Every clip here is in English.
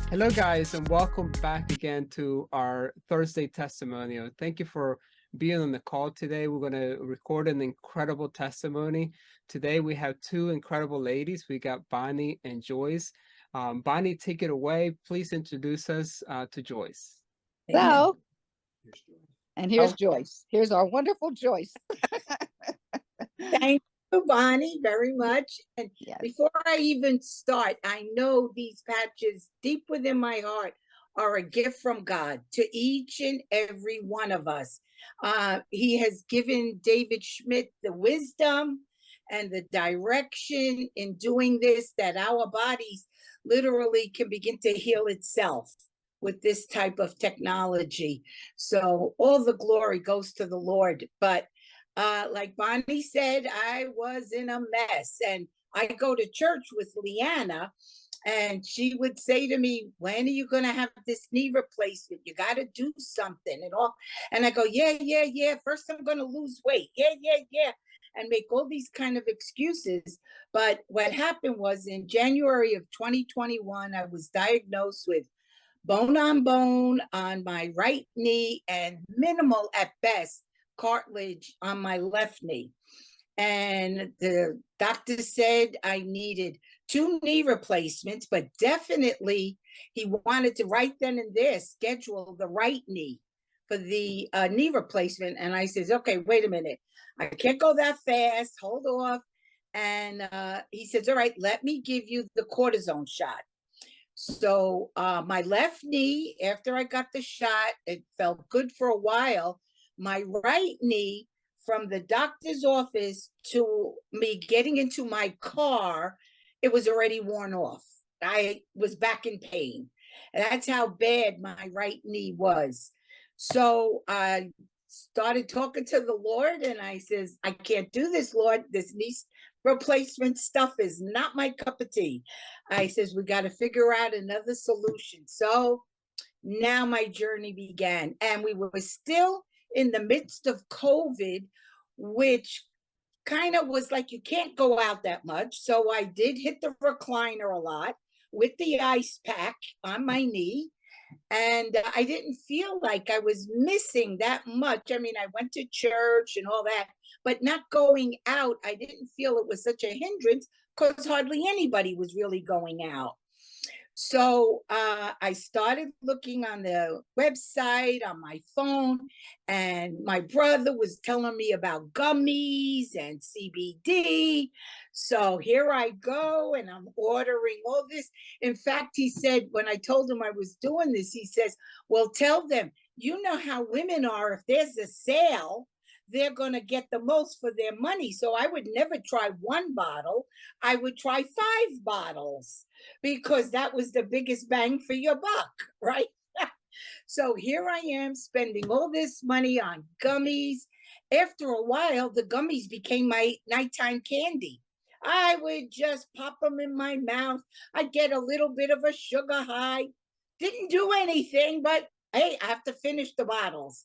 Hello, guys, and welcome back again to our Thursday testimonial. Thank you for being on the call today. We're going to record an incredible testimony. Today, we have two incredible ladies. We got Bonnie and Joyce. Bonnie, take it away. Please introduce us to Joyce. So, and here's Oh. Joyce. Here's our wonderful Joyce. Thank you, Bonnie, very much. And Yes. before I even start, I know these patches deep within my heart are a gift from God to each and every one of us. He has given David Schmidt the wisdom and the direction in doing this, that our bodies literally can begin to heal itself with this type of technology. So all the glory goes to the Lord. But like Bonnie said, I was in a mess, and I go to church with Leanna, and she would say to me, when are you going to have this knee replacement? You got to do something and all. And I go, yeah. First, I'm going to lose weight. Yeah. And make all these kind of excuses. But what happened was in January of 2021, I was diagnosed with bone on bone on my right knee and minimal at best cartilage on my left knee. And the doctor said I needed 2 knee replacements, but definitely he wanted to right then and there schedule the right knee for the knee replacement. And I says, okay, wait a minute. I can't go that fast. Hold off. And he says, all right, let me give you the cortisone shot. So my left knee, after I got the shot, it felt good for a while. My right knee, from the doctor's office to me getting into my car, it was already worn off. I was back in pain. And that's how bad my right knee was. So I started talking to the Lord, and I says, I can't do this, Lord. This knee replacement stuff is not my cup of tea. I says, we got to figure out another solution. So now my journey began, and we were still in the midst of COVID, which kind of was like, you can't go out that much. So I did hit the recliner a lot with the ice pack on my knee. And I didn't feel like I was missing that much. I mean, I went to church and all that, but not going out. I didn't feel it was such a hindrance because hardly anybody was really going out. So I started looking on the website on my phone, and my brother was telling me about gummies and CBD. So here I go, and I'm ordering all this. In fact, he said, when I told him I was doing this, he says, well, tell them, you know how women are. If there's a sale, they're going to get the most for their money. So I would never try 1 bottle. I would try 5 bottles because that was the biggest bang for your buck, right? So here I am spending all this money on gummies. After a while, the gummies became my nighttime candy. I would just pop them in my mouth. I'd get a little bit of a sugar high. Didn't do anything, but hey, I have to finish the bottles.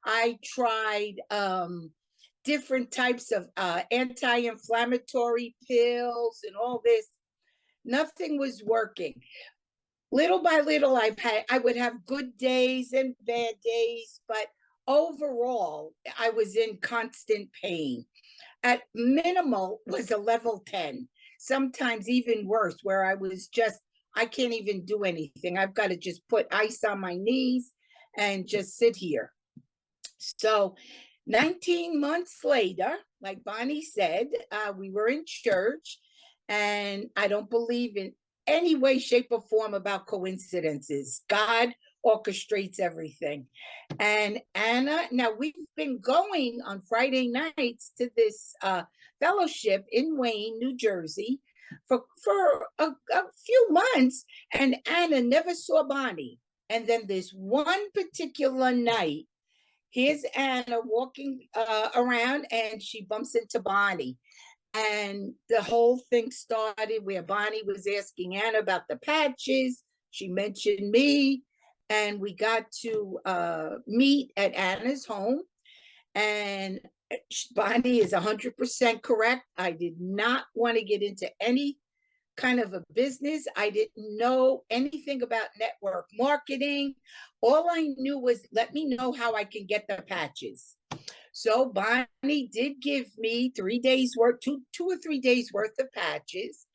I tried different types of anti-inflammatory pills and all this. Nothing was working. Little by little, I would have good days and bad days, but overall, I was in constant pain. At minimal was a level 10, sometimes even worse, where I was just, I can't even do anything. I've got to just put ice on my knees and just sit here. So 19 months later, like Bonnie said, we were in church, and I don't believe in any way, shape, or form about coincidences. God orchestrates everything. And Anna, now we've been going on Friday nights to this fellowship in Wayne, New Jersey for a few months, and Anna never saw Bonnie. And then this one particular night, here's Anna walking around, and she bumps into Bonnie. And the whole thing started where Bonnie was asking Anna about the patches. She mentioned me, and we got to meet at Anna's home. And Bonnie is 100% correct. I did not want to get into any kind of a business. I didn't know anything about network marketing. All I knew was let me know how I can get the patches. So Bonnie did give me 3 days worth, two or 3 days worth of patches.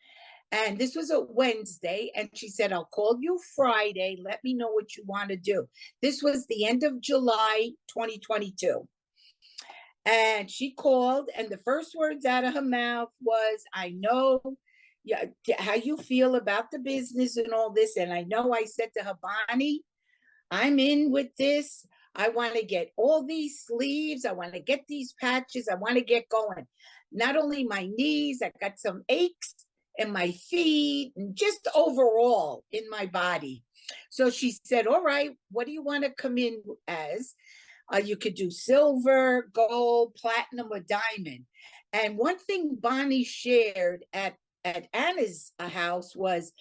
And this was a Wednesday. And she said, I'll call you Friday. Let me know what you want to do. This was the end of July 2022. And she called, and the first words out of her mouth was, I know how you feel about the business and all this. And I know I said to her, Bonnie, I'm in with this. I want to get all these sleeves. I want to get these patches. I want to get going. Not only my knees, I got some aches in my feet and just overall in my body. So she said, all right, what do you want to come in as? You could do silver, gold, platinum, or diamond. And one thing Bonnie shared at Anna's house was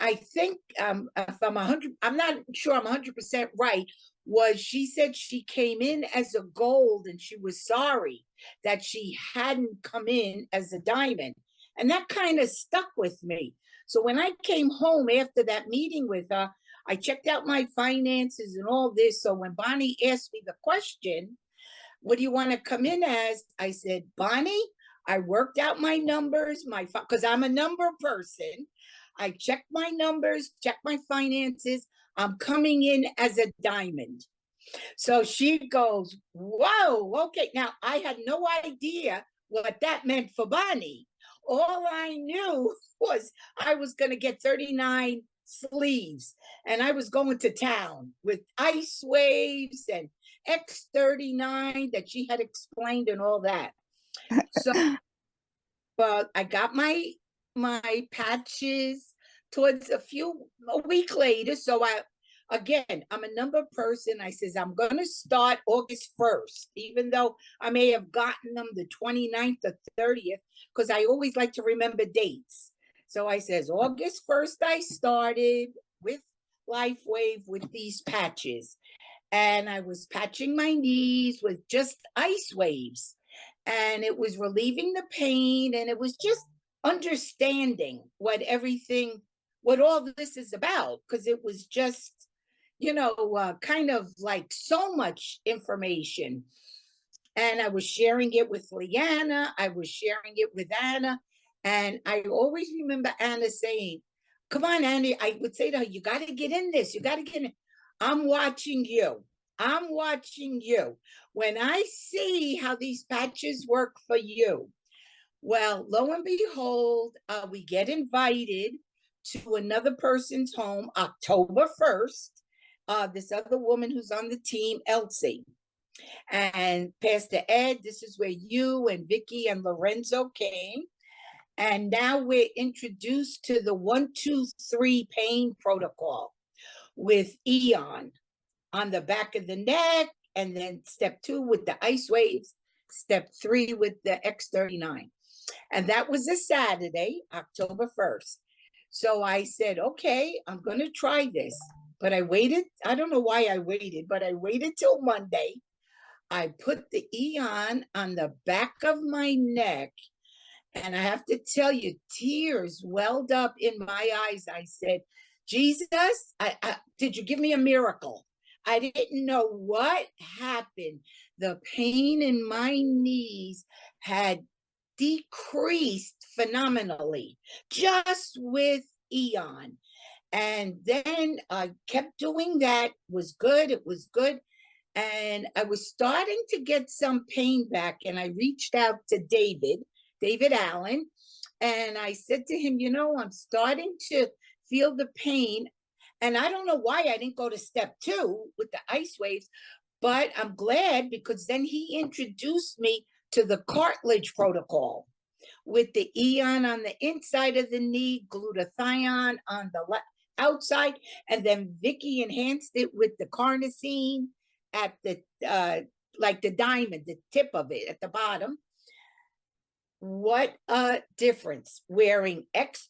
I think if I'm not sure I'm 100% right, was she said she came in as a gold and she was sorry that she hadn't come in as a diamond. And that kind of stuck with me. So when I came home after that meeting with her, I checked out my finances and all this. So when Bonnie asked me the question, what do you want to come in as? I said, Bonnie, I worked out my numbers, because I'm a number person. I checked my numbers, checked my finances. I'm coming in as a diamond. So she goes, whoa, okay. Now, I had no idea what that meant for Bonnie. All I knew was I was going to get 39 sleeves, and I was going to town with ice waves and X39 that she had explained and all that. So, but I got my patches towards a week later. So I'm a number person. I says, I'm going to start August 1st, even though I may have gotten them the 29th or 30th, because I always like to remember dates. So I says, August 1st, I started with Lifewave with these patches. And I was patching my knees with just ice waves. And it was relieving the pain. And it was just understanding what all this is about. Because it was just, kind of like so much information. And I was sharing it with Leanna. I was sharing it with Anna. And I always remember Anna saying, come on, Annie. I would say to her, you got to get in this. You got to get in. I'm watching you. I'm watching you. When I see how these patches work for you, well, lo and behold, we get invited to another person's home October 1st. This other woman who's on the team, Elsie. And Pastor Ed, this is where you and Vicky and Lorenzo came. And now we're introduced to the 1, 2, 3 pain protocol with Eon on the back of the neck. And then step 2 with the ice waves, step 3 with the X39. And that was a Saturday, October 1st. So I said, okay, I'm going to try this. But I waited. I don't know why I waited, but I waited till Monday. I put the Eon on the back of my neck. And I have to tell you, tears welled up in my eyes. I said, Jesus, did you give me a miracle? I didn't know what happened. The pain in my knees had decreased phenomenally just with Eon. And then I kept doing that. It was good. It was good. And I was starting to get some pain back. And I reached out to David Allen. And I said to him, I'm starting to feel the pain. And I don't know why I didn't go to step 2 with the ice waves, but I'm glad because then he introduced me to the cartilage protocol with the Eon on the inside of the knee, glutathione on the outside, and then Vicky enhanced it with the carnosine at the like the diamond, the tip of it at the bottom. What a difference. Wearing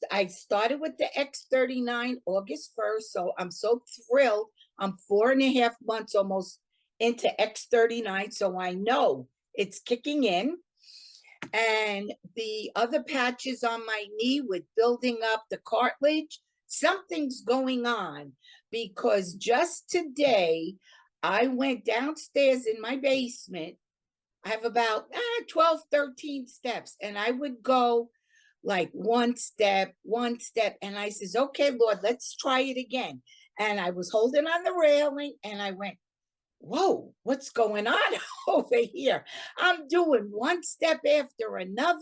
I started with the X39 August 1st, so I'm so thrilled. I'm 4.5 months almost into X39, so I know it's kicking in. And the other patches on my knee with building up the cartilage, something's going on, because just today I went downstairs in my basement. I have about 12, 13 steps, and I would go like one step, and I says, okay, Lord, let's try it again. And I was holding on the railing, and I went, whoa, what's going on over here? I'm doing one step after another.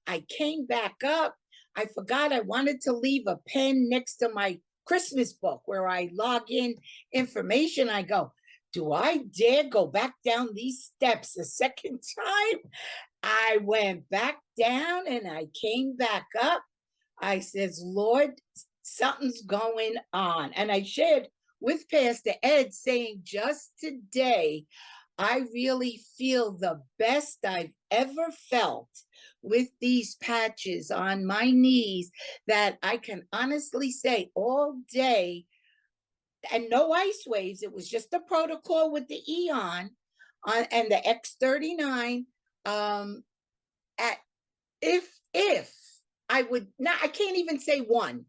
I came back up. I forgot I wanted to leave a pen next to my Christmas book where I log in information. I go, do I dare go back down these steps a second time? I went back down and I came back up. I says, Lord, something's going on. And I shared with Pastor Ed saying, just today, I really feel the best I've ever felt with these patches on my knees, that I can honestly say all day, and no ice waves. It was just a protocol with the Eon and the X39. At if I would not, I can't even say one.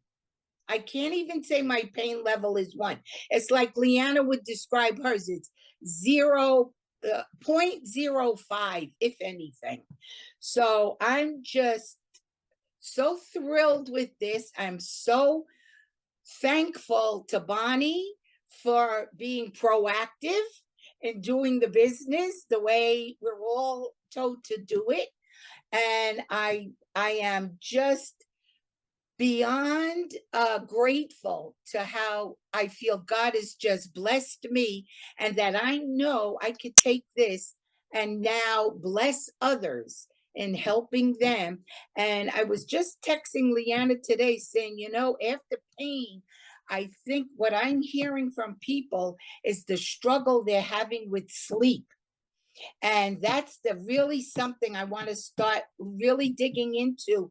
I can't even say my pain level is one. It's like Leanna would describe hers. It's 0.05, if anything. So I'm just so thrilled with this. I'm so thankful to Bonnie for being proactive in doing the business the way we're all told to do it. And I am just beyond grateful to how I feel God has just blessed me, and that I know I could take this and now bless others in helping them. And I was just texting Leanna today saying, you know, after pain, I think what I'm hearing from people is the struggle they're having with sleep. And that's the really something I want to start really digging into,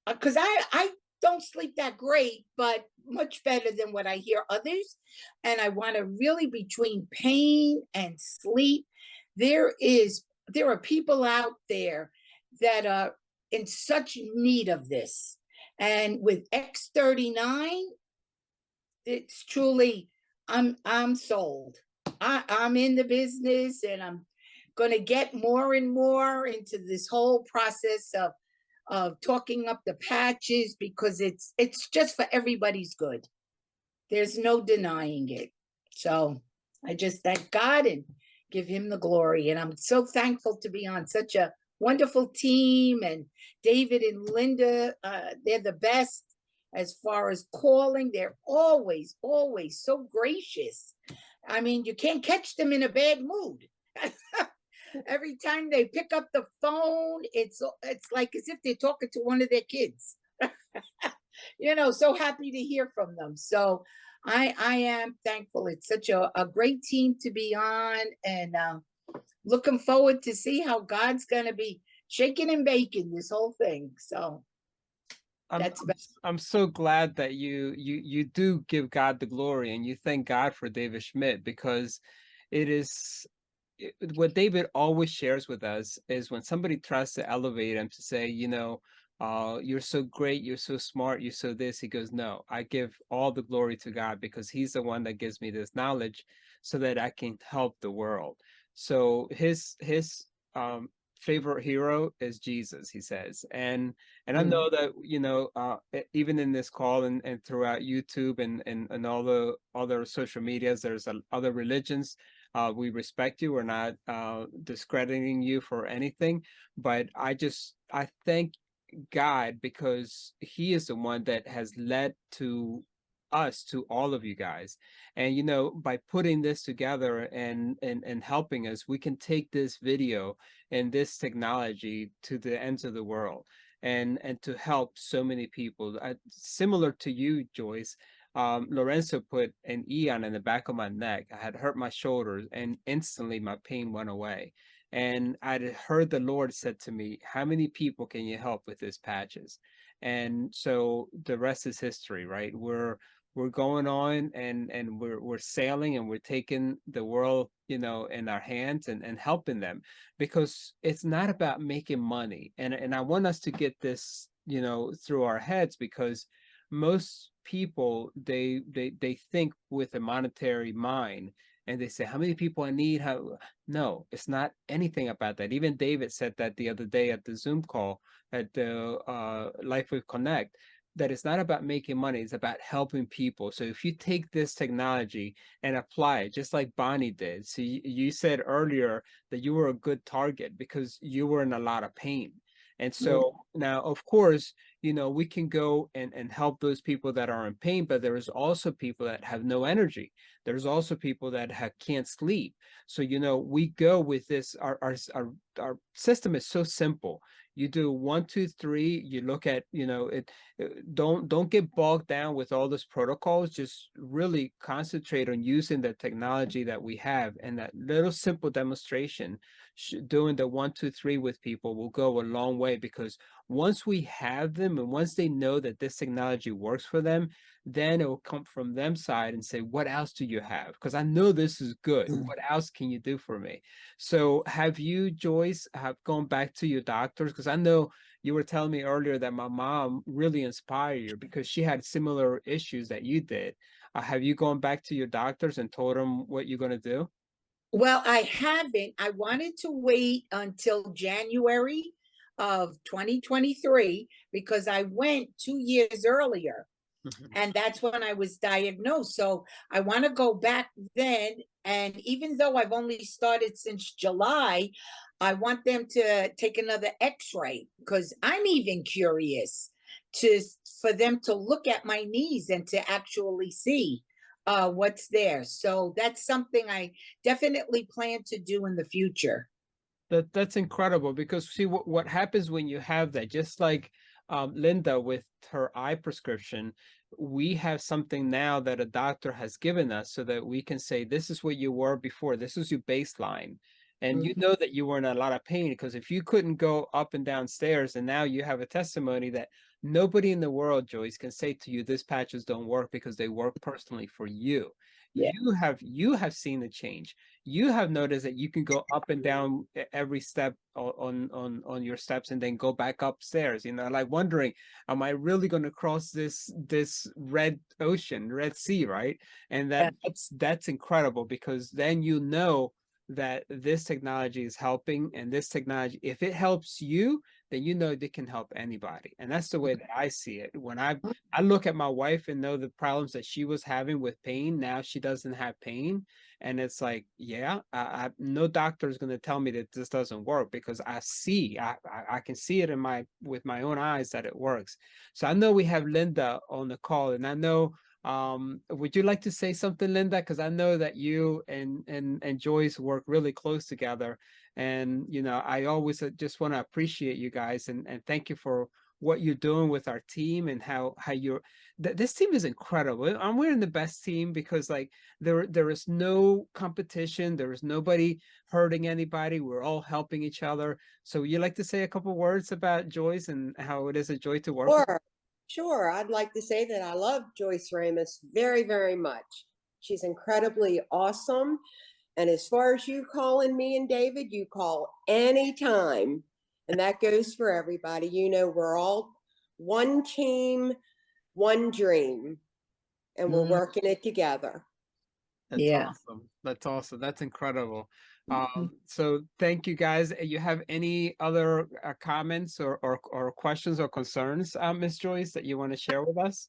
because I don't sleep that great, but much better than what I hear others. And I want to really, between pain and sleep, there are people out there that are in such need of this. And with X39, it's truly, I'm sold. I'm in the business, and I'm going to get more and more into this whole process of talking up the patches, because it's just for everybody's good. There's no denying it. So I just thank God and give him the glory. And I'm so thankful to be on such a wonderful team. And David and Linda, they're the best as far as calling. They're always, always so gracious. I mean, you can't catch them in a bad mood. Every time they pick up the phone, it's like as if they're talking to one of their kids. You know, so happy to hear from them. So I am thankful. It's such a great team to be on, and looking forward to see how God's going to be shaking and baking this whole thing. So I'm so glad that you do give God the glory, and you thank God for David Schmidt, because it is what David always shares with us is when somebody tries to elevate him to say, you know, you're so great, you're so smart, you're so this, he goes, no, I give all the glory to God, because he's the one that gives me this knowledge so that I can help the world. So his favorite hero is Jesus, he says. And I know that, you know, even in this call and throughout YouTube and all the other social medias, there's other religions. We respect you. We're not discrediting you for anything, but I thank God, because he is the one that has led to us, to all of you guys. And, you know, by putting this together and helping us, we can take this video and this technology to the ends of the world, and to help so many people. Similar to you, Joyce, Lorenzo put an Eon in the back of my neck. I had hurt my shoulders, and instantly my pain went away. And I heard the Lord said to me, how many people can you help with these patches? And so the rest is history, right? we're going on and we're sailing and we're taking the world, you know, in our hands and helping them, because it's not about making money. And I want us to get this, you know, through our heads, because most people, they think with a monetary mind, and they say, how many people I need? How? No, it's not anything about that. Even David said that the other day at the Zoom call at the Lifewave Connect, that it's not about making money, it's about helping people. So if you take this technology and apply it, just like Bonnie did. So you said earlier that you were a good target because you were in a lot of pain. And so now, of course, you know, we can go and help those people that are in pain, but there is also people that have no energy. There's also people that can't sleep. So, you know, we go with this, our system is so simple. You do 1, 2, 3, you look at, you know, don't get bogged down with all those protocols. Just really concentrate on using the technology that we have, and that little simple demonstration, doing the 1, 2, 3 with people will go a long way, because once we have them and once they know that this technology works for them, then it will come from them side and say, what else do you have? Because I know this is good. What else can you do for me? So have you, Joyce, have gone back to your doctors? Because I know you were telling me earlier that my mom really inspired you because she had similar issues that you did. Have you gone back to your doctors and told them what you're going to do? Well, I haven't. I wanted to wait until January of 2023 because I went 2 years earlier. And that's when I was diagnosed. So I want to go back then. And even though I've only started since July, I want them to take another x-ray, because I'm even curious for them to look at my knees and to actually see what's there. So that's something I definitely plan to do in the future. That's incredible, because see what happens when you have that, just like Linda with her eye prescription, we have something now that a doctor has given us so that we can say, this is what you were before, this is your baseline. And you know that you were in a lot of pain, because if you couldn't go up and down stairs, and now you have a testimony that nobody in the world, Joyce, can say to you, this patches don't work, because they work personally for you. Yeah. You have seen the change. You have noticed that you can go up and down every step on your steps, and then go back upstairs, you know, like wondering, am I really going to cross this red ocean, Red Sea, right? And that's incredible, because then you know that this technology is helping, and this technology, if it helps you, then you know they can help anybody. And that's the way that I see it. When I look at my wife and know the problems that she was having with pain, now she doesn't have pain. And it's like, yeah, no doctor is going to tell me that this doesn't work, because I can see it with my own eyes that it works. So I know we have Linda on the call, and I know, would you like to say something, Linda? Because I know that you and Joyce work really close together. And, you know, I always just want to appreciate you guys and thank you for what you're doing with our team, and how you're, this team is incredible. And we're in the best team, because like there is no competition. There is nobody hurting anybody. We're all helping each other. So would you like to say a couple words about Joyce and how it is a joy to work with? Sure. I'd like to say that I love Joyce Ramos very, very much. She's incredibly awesome. And as far as you calling me and David, you call anytime. And that goes for everybody. You know, we're all one team, one dream, and we're working it together. That's awesome. That's awesome. That's incredible. So thank you guys. You have any other comments or questions or concerns, Ms. Joyce, that you want to share with us?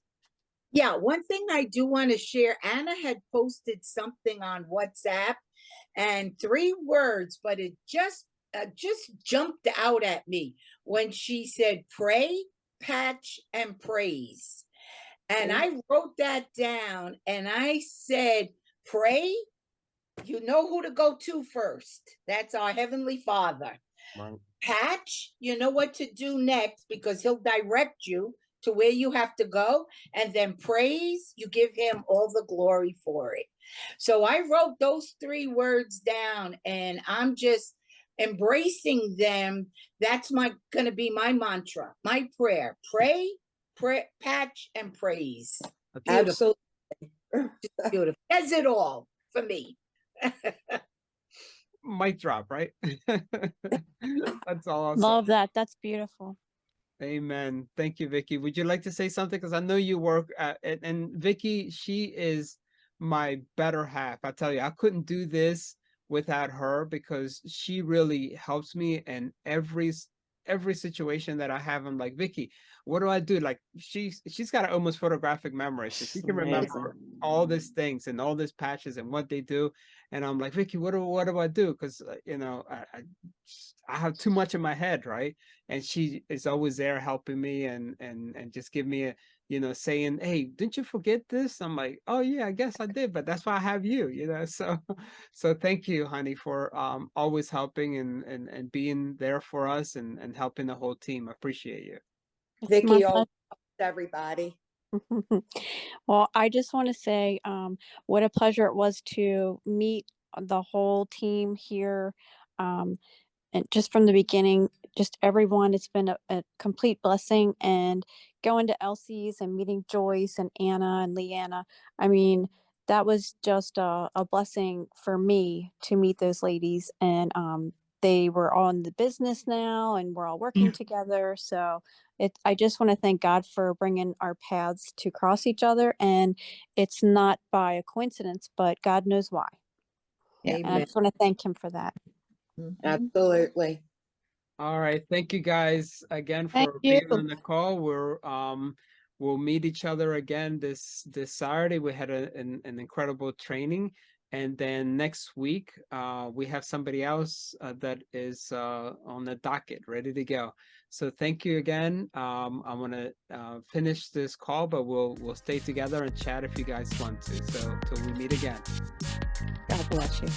Yeah, one thing I do want to share, Anna had posted something on WhatsApp, and 3 words, but it just jumped out at me when she said pray, patch, and praise. And I wrote that down, and I said, pray, you know who to go to first. That's our Heavenly Father. Right. Patch, you know what to do next, because he'll direct you to where you have to go. And then praise, you give him all the glory for it. So I wrote those 3 words down, and I'm just embracing them. That's gonna be my mantra, my prayer. Pray, patch, and praise. Absolutely. Beautiful. Does it all for me. Mic drop, right? That's awesome. Love that. That's beautiful. Amen. Thank you, Vicky. Would you like to say something? Because I know you work at, and Vicky, she is my better half. I tell you, I couldn't do this without her because she really helps me in every situation that I have. I'm like, Vicky, what do I do? Like she's got an almost photographic memory, so she can remember all these things and all these patches and what they do. And I'm like, Vicky, what do I do? Because you know, I have too much in my head, right? And she is always there helping me and just give me a, you know, saying, hey, didn't you forget this? I'm like, oh yeah, I guess I did, but that's why I have you, you know. So thank you, honey, for always helping and being there for us and helping the whole team. I appreciate you. It's Vicky, my all everybody. Well, I just want to say what a pleasure it was to meet the whole team here. And just from the beginning, just everyone, it's been a complete blessing. And going to Elsie's and meeting Joyce and Anna and Leanna, I mean, that was just a blessing for me to meet those ladies. And they were all in the business now and we're all working together. So I just want to thank God for bringing our paths to cross each other. And it's not by a coincidence, but God knows why. Yeah. And I just want to thank him for that. Absolutely. All right. Thank you guys again Thank for you. being on the call. We'll meet each other again this Saturday. We had an incredible training. And then next week, we have somebody else that is on the docket, ready to go. So thank you again. I'm gonna finish this call, but we'll stay together and chat if you guys want to. So till we meet again. God bless you.